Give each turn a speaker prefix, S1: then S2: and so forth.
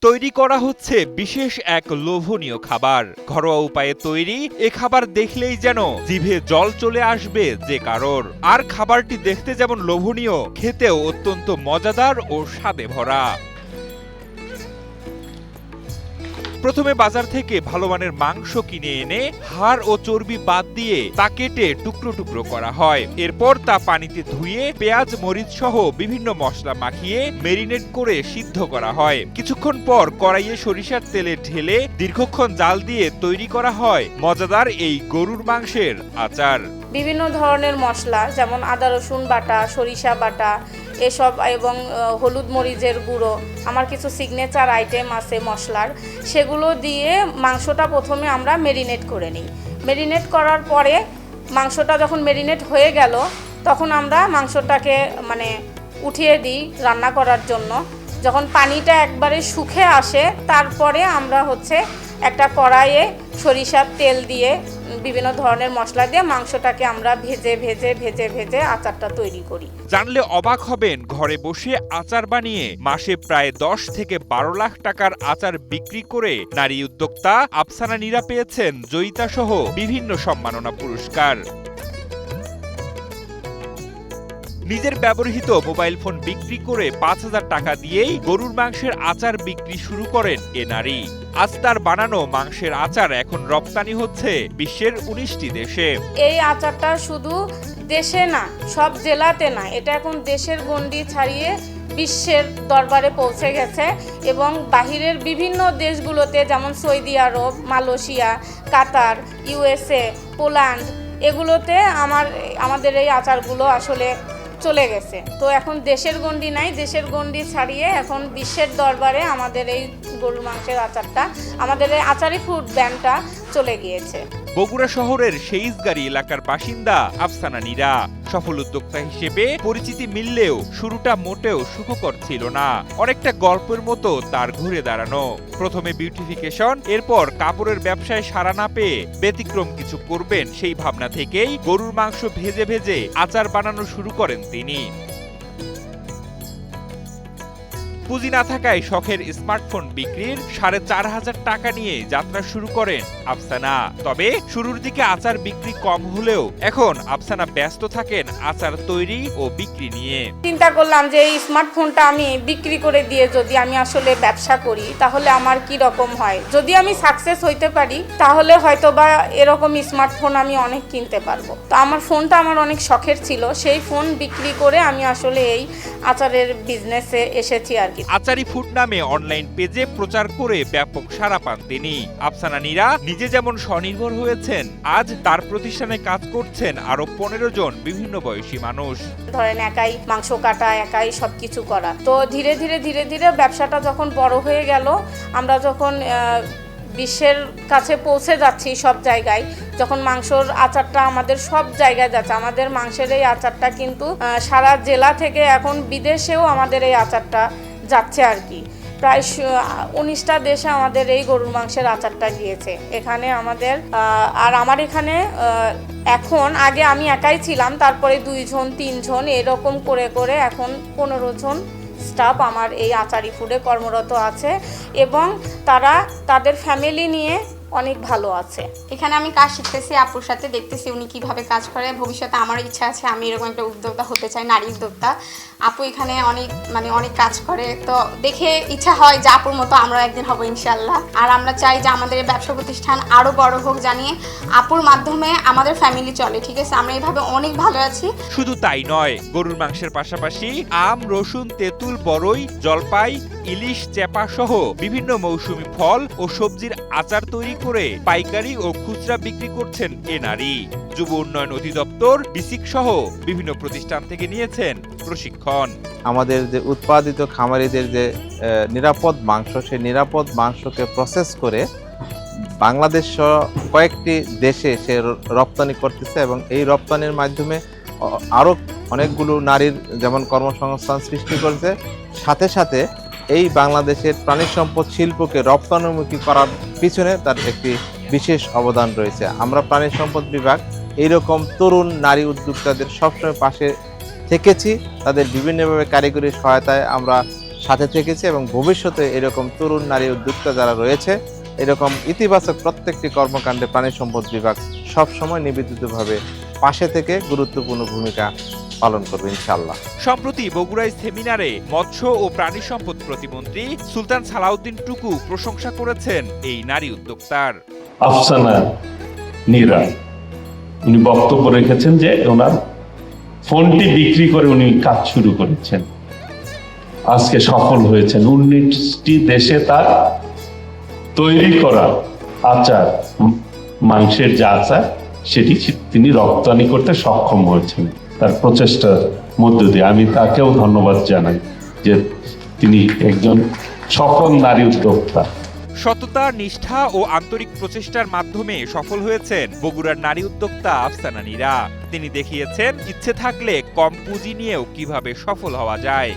S1: তৈরি করা হচ্ছে বিশেষ এক লোভনীয় খাবার। ঘরোয়া উপায়ে তৈরি এ খাবার দেখলেই যেন জিভে জল চলে আসবে যে কারোর। আর খাবারটি দেখতে যেমন লোভনীয়, খেতেও অত্যন্ত মজাদার ও স্বাদে ভরা। প্রথমে বাজার থেকে ভালো মানের মাংস কিনে এনে হাড় ও চর্বি বাদ দিয়ে তা কেটে টুকরো টুকরো করা হয়। এরপর তা পানিতে ধুয়ে পেঁয়াজ মরিচ সহ বিভিন্ন মশলা মাখিয়ে মেরিনেট করে সিদ্ধ করা হয়। কিছুক্ষণ পর কড়াইয়ে সরিষার তেলে ঢেলে দীর্ঘক্ষণ জাল দিয়ে তৈরি করা হয় মজাদার এই গরুর মাংসের আচার।
S2: বিভিন্ন ধরনের মশলা যেমন আদা রসুন বাটা, সরিষা বাটা এসব এবং হলুদ মরিচের গুঁড়ো, আমার কিছু সিগনেচার আইটেম আছে মশলার, সেগুলো দিয়ে মাংসটা প্রথমে আমরা মেরিনেট করে নিই। মেরিনেট করার পরে মাংসটা যখন মেরিনেট হয়ে গেল তখন আমরা মাংসটাকে উঠিয়ে দিই রান্না করার জন্য। যখন পানিটা একবারে শুকিয়ে আসে তারপরে আমরা একটা কড়াইয়ে সরিষার তেল দিয়ে বিভিন্ন ধরনের মশলা দিয়ে মাংসটাকে আমরা ভেজে ভেজে ভেজে ভেজে আচারটা তৈরি করি।
S1: জানলে অবাক হবেন, ঘরে বসে আচার বানিয়ে মাসে প্রায় 10 থেকে 12 লাখ টাকার আচার বিক্রি করে নারী উদ্যোক্তা আফসানা নীরা পেয়েছেন জয়িতা সহ বিভিন্ন সম্মাননা পুরস্কার। নিজের ব্যবহৃত মোবাইল ফোন বিক্রি করে 5,000 টাকা দিয়েই গরুর মাংসের আচার বিক্রি শুরু করেন এ নারী। আজ তার বানানো মাংসের আচার এখন রপ্তানি হচ্ছে বিশ্বের 19টি দেশে।
S2: এই আচারটা শুধু দেশে না, সব জেলাতে না, এটা এখন দেশের গণ্ডি ছাড়িয়ে বিশ্বের দরবারে পৌঁছে গেছে এবং বাহিরের বিভিন্ন দেশগুলোতে যেমন সৌদি আরব, মালয়েশিয়া, কাতার, USA, পোল্যান্ড এগুলোতে আমাদের এই আচারগুলো আসলে চলে গেছে। তো এখন দেশের গণ্ডি নাই, দেশের গণ্ডি ছাড়িয়ে এখন বিশ্বের দরবারে আমাদের এই গরুর মাংসের আচারটা, আমাদের এই আচারি ফুড ব্র্যান্ডটা চলে গিয়েছে।
S1: বগুড়া শহরের সেইজগাড়ি এলাকার বাসিন্দা আফসানা নীরা। সফল উদ্যোক্তা হিসেবে পরিচিতি মিললেও শুরুটা মোটেও সুখকর ছিল না। অনেকটা গল্পের মতো তার ঘুরে দাঁড়ানো। প্রথমে বিউটিফিকেশন, এরপর কাপড়ের ব্যবসায় সাড়া না পেয়ে ব্যতিক্রম কিছু করবেন সেই ভাবনা থেকেই গরুর মাংস ভেজে ভেজে আচার বানানো শুরু করেন তিনি। পুঁজি না থাকায় শখের স্মার্টফোন বিক্রির 4,500 টাকা নিয়ে যাত্রা শুরু করেন আফসানা। তবে শুরুর দিকে আচার বিক্রি কম হলেও এখন আফসানা ব্যস্ত থাকেন আচার তৈরি ও বিক্রি নিয়ে।
S2: চিন্তা করলাম যে এই স্মার্টফোনটা আমি বিক্রি করে দিয়ে যদি আমি আসলে ব্যবসা করি তাহলে আমার কি রকম হয়। যদি আমি সাকসেস হইতে পারি তাহলে হয়তোবা এরকম স্মার্টফোন আমি অনেক কিনতে পারবো। তো আমার ফোনটা আমার অনেক শখের ছিল, সেই ফোন বিক্রি করে আমি আসলে এই আচারের বিজনেসে এসেছি আর কি।
S1: আচারি ফুড নামে অনলাইন পেজে প্রচার করে ব্যাপক সাড়া পান তিনি। আফসানা নীরা নিজে যেমন স্বনির্ভর হয়েছেন, আজ তার প্রতিষ্ঠানে কাজ করছেন আরো 15 জন বিভিন্ন বয়সী মানুষ।
S2: ধরেন একাই মাংস কাটা, একাই সবকিছু করা। তো ধীরে ধীরে ধীরে ধীরে ব্যবসাটা যখন বড় হয়ে গেল, আমরা যখন বিশ্বের কাছে পৌঁছে যাচ্ছি সব জায়গায়, যখন মাংসর আচারটা আমাদের সব জায়গায় যাচ্ছে, আমাদের মাংসের এই আচারটা কিন্তু সারা জেলা থেকে এখন বিদেশেও আমাদের এই আচারটা যাচ্ছে আর কি। প্রায় 19টা দেশে আমাদের এই গরুর মাংসের আচারটা গিয়েছে। এখানে আমাদের আর আমার এখানে এখন, আগে আমি একাই ছিলাম, তারপরে 2 জন 3 জন এরকম করে করে এখন 15 জন স্টাফ আমার এই আচারি ফুডে কর্মরত আছে এবং তারা তাদের ফ্যামিলি নিয়ে অনেক ভালো আছে।
S3: এখানে আমি কাজ শিখতেছি, আপুর সাথে দেখতেছি উনি কিভাবে কাজ করে। ভবিষ্যতে আমার ইচ্ছা আছে আমি এরকম একটা উদ্যোক্তা হতে চাই, নারী উদ্যোক্তা। আপু এখানে অনেক কাজ করে, তো দেখে ইচ্ছা হয় যে আপুর মতো আমরা একদিন হব ইনশাল্লাহ। আর আমরা চাই যে আমাদের ব্যবসা প্রতিষ্ঠান আরো বড় হোক, জানিয়ে আপুর মাধ্যমে আমাদের ফ্যামিলি চলে। ঠিক আছে, আমরা এইভাবে অনেক ভালো আছি।
S1: শুধু তাই নয়, গরুর মাংসের পাশাপাশি আম, রসুন, তেঁতুল, বরই, জলপাই, ইলিশ, চেপা সহ বিভিন্ন মৌসুমী ফল ও সবজির আচার তৈরি করে পাইকারি ও খুচরা বিক্রি করছেন এ নারী। যুব উন্নয়ন অধিদপ্তর, বিসিক সহ বিভিন্ন প্রতিষ্ঠান থেকে নিয়েছেন প্রশিক্ষণ।
S4: আমাদের যে উৎপাদিত খামারিদের যে নিরাপদ মাংস, সেই নিরাপদ মাংসকে প্রসেস করে বাংলাদেশ সহ কয়েকটি দেশে সে রপ্তানি করতেছে এবং এই রপ্তানির মাধ্যমে আরও অনেকগুলো নারীর যেমন কর্মসংস্থান সৃষ্টি করেছে, সাথে সাথে এই বাংলাদেশের প্রাণী সম্পদ শিল্পকে রপ্তানিমুখী করার পিছনে তার একটি বিশেষ অবদান রয়েছে। আমরা প্রাণী সম্পদ বিভাগ এইরকম তরুণ নারী উদ্যোক্তাদের সবসময় পাশে থেকেছি। তাদের বিভিন্নভাবে কারিগরি সহায়তায় আমরা সাথে থেকেছি এবং ভবিষ্যতে এরকম তরুণ নারী উদ্যোক্তা যারা রয়েছে এরকম ইতিবাচক প্রত্যেকটি কর্মকাণ্ডে প্রাণী সম্পদ বিভাগ সবসময় নিবেদিতভাবে পাশে থেকে গুরুত্বপূর্ণ ভূমিকা পালন করবে ইনশাআল্লাহ।
S1: সম্প্রতি বগুড়ায় সেমিনারে মৎস্য ও প্রাণী সম্পদ প্রতিমন্ত্রী সুলতান সালাউদ্দিন টুকু প্রশংসা করেছেন এই নারী উদ্যোক্তার।
S5: আফসানা নীরা উনি বক্তব্য রেখেছেন যে ওনার ফোনটি বিক্রি করে উনি কাজ শুরু করেছেন, আজকে সফল হয়েছেন। 19টি দেশে তার তৈরি করা আচার, মাংসের যে আচার সেটি তিনি রপ্তানি করতে সক্ষম হয়েছেন তার প্রচেষ্টার মধ্য দিয়ে। আমি তাকেও ধন্যবাদ জানাই যে তিনি একজন সফল নারী উদ্যোক্তা।
S1: সততা, নিষ্ঠা ও আন্তরিক প্রচেষ্টার মাধ্যমে সফল হয়েছেন বগুড়ার নারী উদ্যোক্তা আফসানা নীরা। তিনি দেখিয়েছেন ইচ্ছে থাকলে কম পুঁজি নিয়েও কিভাবে সফল হওয়া যায়।